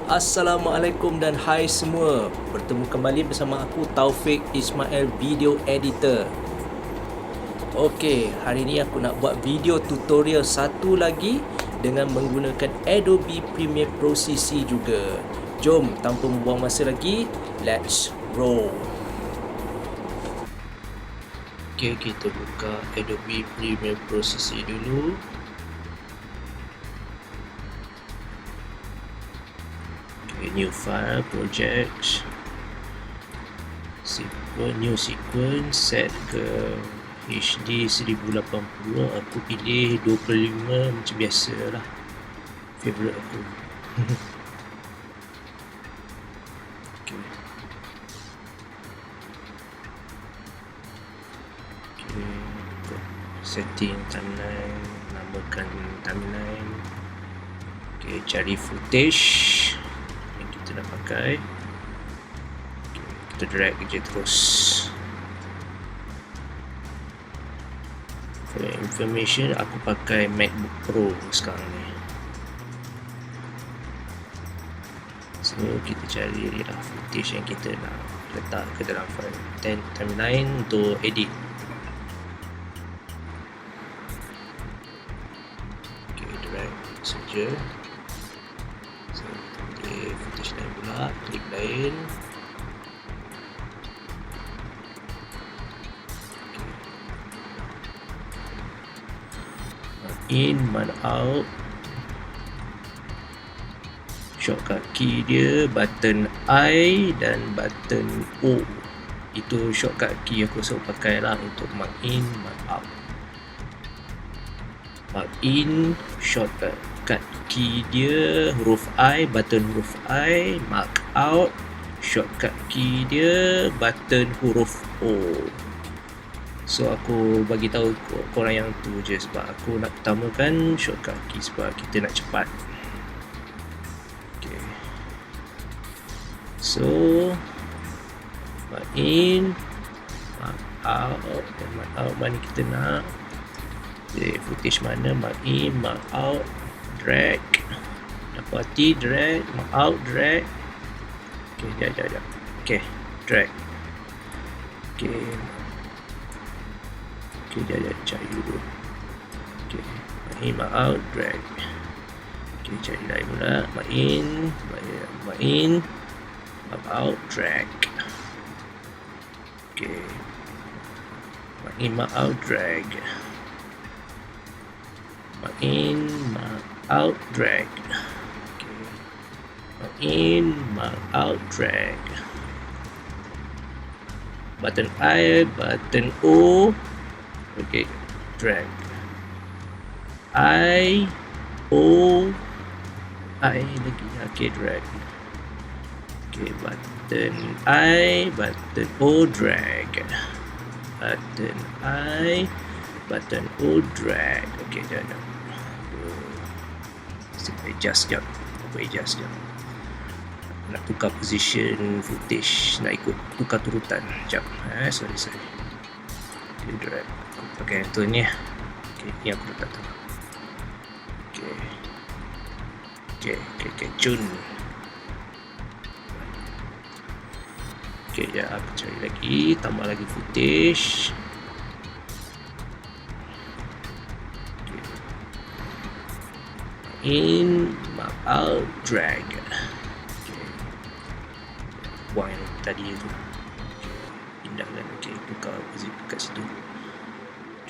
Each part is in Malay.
Assalamualaikum dan hai semua. Bertemu kembali bersama aku Tawfik Ismail, video editor. Okey, hari ni aku nak buat video tutorial satu lagi dengan menggunakan Adobe Premiere Pro CC juga. Jom tanpa membuang masa lagi, let's roll. Okey, kita buka Adobe Premiere Pro CC dulu. New file, project, sequence, new sequence, set ke HD 1080. Aku pilih 25 macam biasa lah, favorite aku. Okay. Setting timeline, namakan timeline. Okay, cari footage nak pakai. Okay, kita drag je terus. For information, aku pakai MacBook Pro sekarang ni. So kita cari lah footage yang kita nak letak ke dalam file timeline untuk edit. Okay, drag saja. Footage lain pula, klik lain. In, mana out. Shortcut key dia button I dan button O. Itu shortcut key aku selalu pakai lah untuk mark in, mark out. Mark in, shortcut key dia huruf I, button huruf I. Mark out, shortcut key dia button huruf O. So aku bagi tahu korang yang tu je sebab aku nak utamakan shortcut key sebab kita nak cepat. Okay. So mark in, mark out, dan mark out mana kita nak. Okay, footage mana, mark in, mark out, drag, dapati drag, mark out, drag. Okay, jap. Okay, drag. Okay, cari dulu. Okay, mark in, mark out, drag. Okay, cari lain pula, mark in, mark out, drag. Okay, mark in, mark out, drag. Mark in, mark out, drag. Okay. Mark in, mark out, drag. Button I, button O. Okay, drag. I, O, I lagi. Okay, drag. Okay, button I, button O, drag. Button I, button O, drag. Okay, jangan. Adjust jap. Nak tukar position footage, nak ikut tukar turutan. Jap. Sorry. Okay, drag. Pakai yang tu ni. Okay, ni aku letak tu. Okay, cun. Okay, jap aku cari lagi, tambah lagi footage. In, mark out, drag. Okay. Buang yang tadi tu. Pindahkan. Okay, tukar posisi kat situ.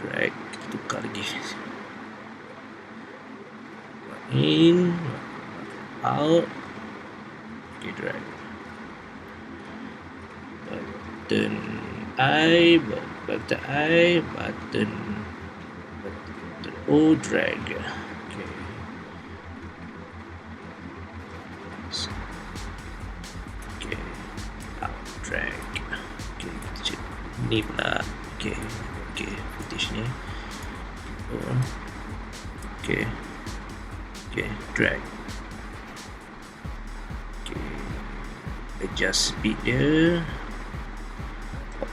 Drag, kita tukar lagi. Mark in, mark out. Okay, drag. Button I, button O, drag. Drag. Okay, kita cek ni pula. Okay, footage ni. Okay, drag. Okay, adjust speed dia.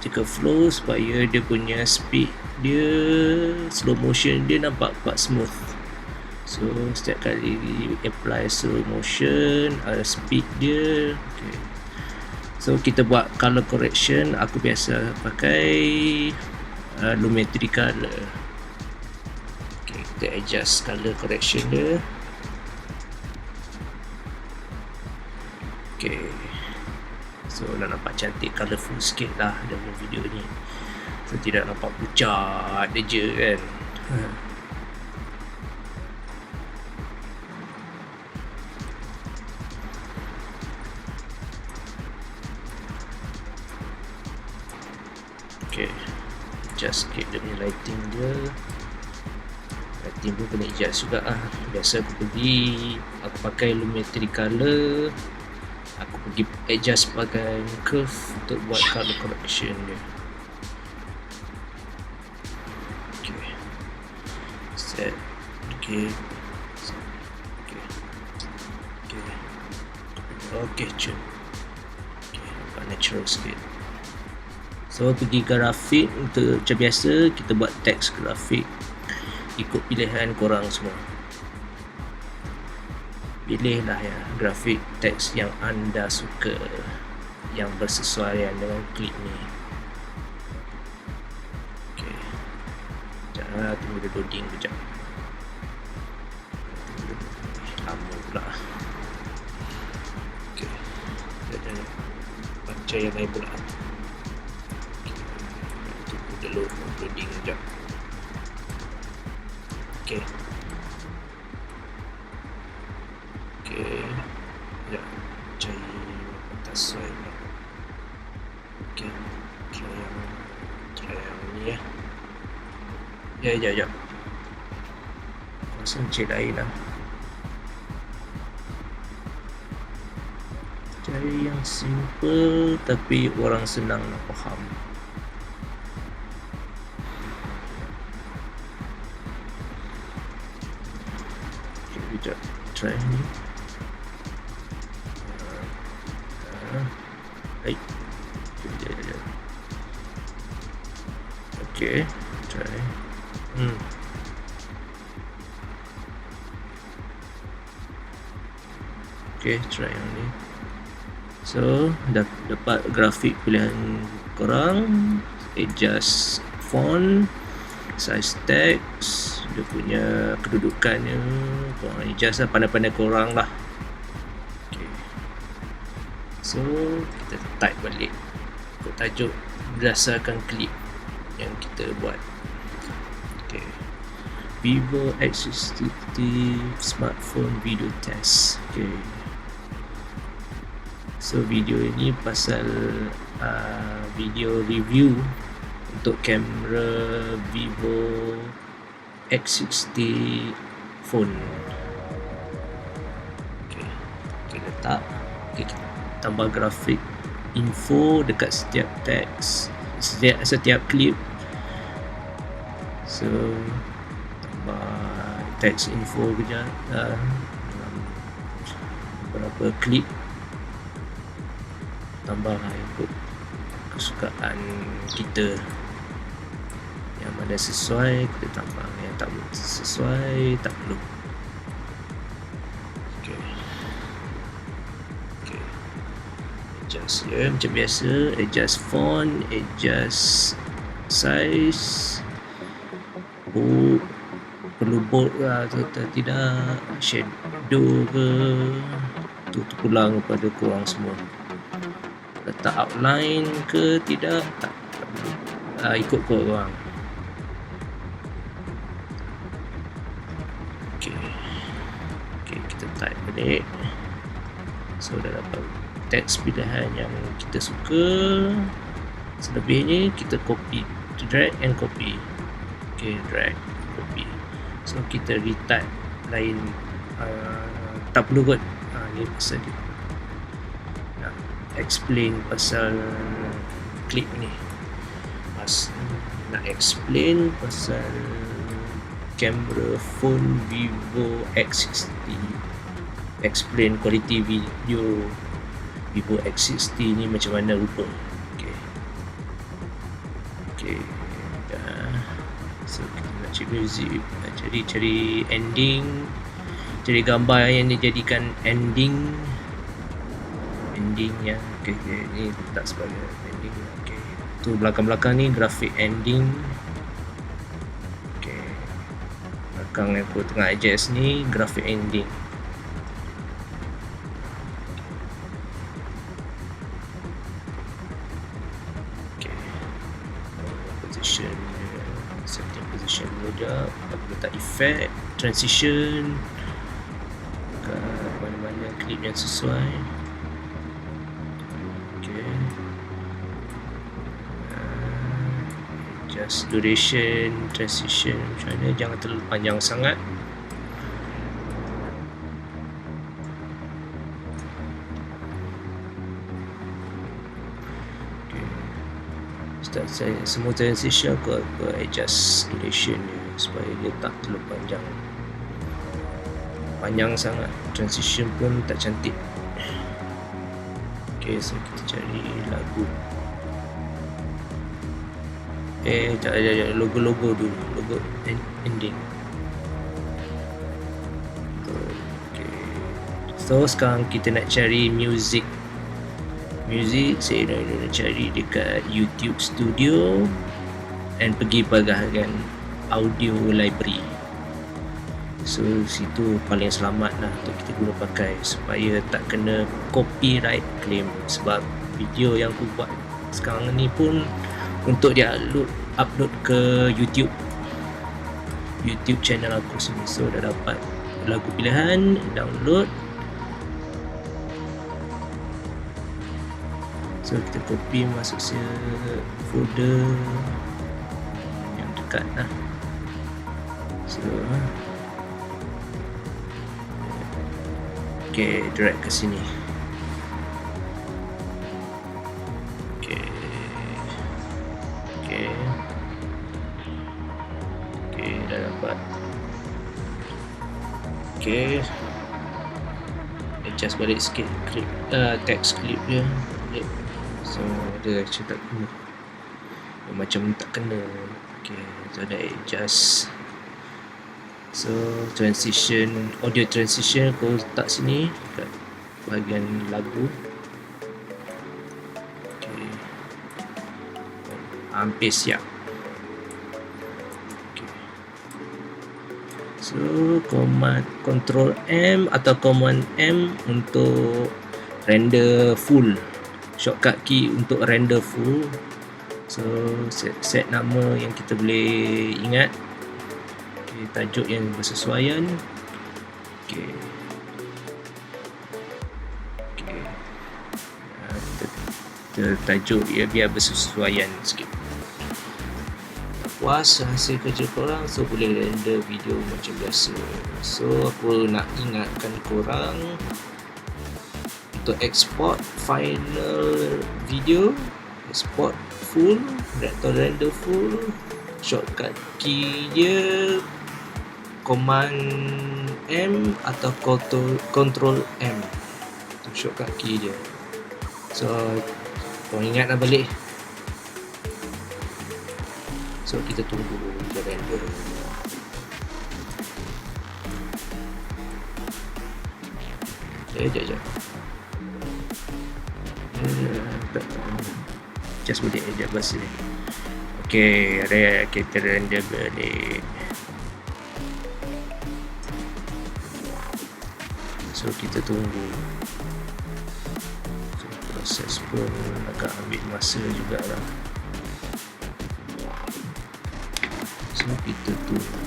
vertical flow supaya dia punya speed dia, slow motion dia nampak smooth. So setiap kali apply slow motion, speed dia, okay. So kita buat color correction. Aku biasa pakai lumetri color. Okay, kita adjust color correction dia. Okay, so dah nampak cantik, colourful sikit lah dalam video ni. So tidak nampak pucat je kan. Okay, adjust sikit dia punya lighting dia. Lighting pun kena adjust juga lah. Biasa aku pakai lumetri color, aku pergi adjust pakai curve untuk buat color correction dia. Okay, set. Okay, cun. Okay, nampak natural sikit. So pergi grafik. Untuk macam biasa kita buat teks grafik, ikut pilihan korang semua. Pilihlah ya grafik teks yang anda suka, yang bersesuaian dengan klip ni. Okay, jangan tunggu dia loading kejap. Lama pula. Okay, dan baca yang lain pula. Tunggu dia loading kejap. Okay. Ya, cari atas slide. Okay, try yang ni ya. Ya. Rasa macam lain lah. Cari yang simple tapi orang senang nak faham. Okay, sekejap. Try ni. Okay, try. Okay, try yang ni. So dah dapat grafik pilihan korang. Adjust font, size text, dia punya kedudukannya korang adjust lah, pandai-pandai korang lah. Okay, so kita type balik ikut tajuk berdasarkan klip yang kita buat. Okay, Vivo X60 smartphone video test. Okay, so video ini pasal video review untuk kamera Vivo X60 phone. Okay, kita letak. Okay, kita tambah grafik info dekat setiap teks, setiap klip. So tambah teks info kejap, beberapa klip, tambah ikut kesukaan kita. Yang mana sesuai kita tambah, yang tak sesuai tak perlu. Okay, adjust ya macam biasa. Adjust font, adjust size. Perlu bold lah atau tidak, shadow ke, tu terpulang kepada korang semua. Letak outline ke tidak, tak perlu, ikut korang. Okay, kita type balik. So dah dapat teks pilihan yang kita suka. Selebihnya kita copy, drag and copy. Okay, drag, copy. So kita retype lain, tak perlu kot. Ni pasal dia explain pasal klip ni. Nak explain pasal kamera phone Vivo X60, explain quality video Vivo X60 ni macam mana rupa. Okay, Okay, dah. So kita nak cari music, cari ending, cari gambar yang dijadikan ending yang okay, ni tak sebagai ending. Okay, tu belakang ni grafik ending. Okay, belakang yang aku tengah adjust ni grafik ending. Setting position sekejap, aku letak effect, transition ke mana-mana klip yang sesuai. Okay, adjust duration, transition macam mana, jangan terlalu panjang sangat. Semua transition aku adjust duration dia supaya dia tak terlalu panjang sangat, transition pun tak cantik. Ok, so kita cari lagu, logo dulu, logo ending. Ok, so sekarang kita nak cari music, saya nak cari dekat YouTube Studio dan pergi bahagian audio library. So situ paling selamat lah untuk kita guna pakai supaya tak kena copyright claim, sebab video yang aku buat sekarang ni pun untuk dia upload ke YouTube channel aku sini. So dah dapat lagu pilihan, download. So kita copy masuk folder yang dekat lah. So okay, drag ke sini. Okay, dah dapat. Okay, adjust balik sikit clip, text clip dia. So dia macam tak kena, macam tak kena. Okay, so dah adjust. So transition, audio transition aku letak sini kat bahagian lagu. Okay, hampir siap. Okay, so Control M atau Command M untuk render full, shortcut key untuk render full. So set nama yang kita boleh ingat. Okay, tajuk yang bersesuaian. Okay, kita tajuk ya biar bersesuaian sikit. Puas hasil kerja korang, so boleh render video macam biasa. So aku nak ingatkan korang untuk export final video, export full atau render full, shortcut key dia Command M atau Control M, itu shortcut key dia. So kau ingatlah balik. So kita tunggu dia render. Sekejap. Just boleh aja bahasa ni. Okay, ada kita render balik. So kita tunggu. So, proses pun agak ambil masa jugalah. So kita tunggu.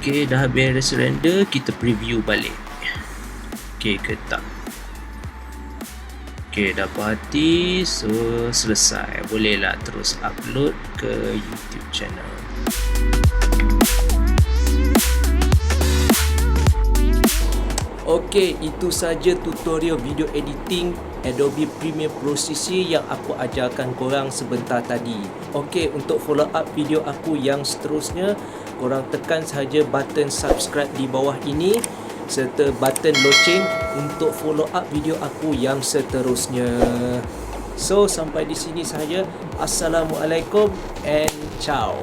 Okay, dah habis render, kita preview balik. Okay ke tak? Okay, dah puas hati. So selesai, bolehlah terus upload ke YouTube channel. Okey, itu saja tutorial video editing Adobe Premiere Pro CC yang aku ajarkan korang sebentar tadi. Okey, untuk follow up video aku yang seterusnya, korang tekan sahaja button subscribe di bawah ini serta button loceng untuk follow up video aku yang seterusnya. So, sampai di sini sahaja. Assalamualaikum and ciao.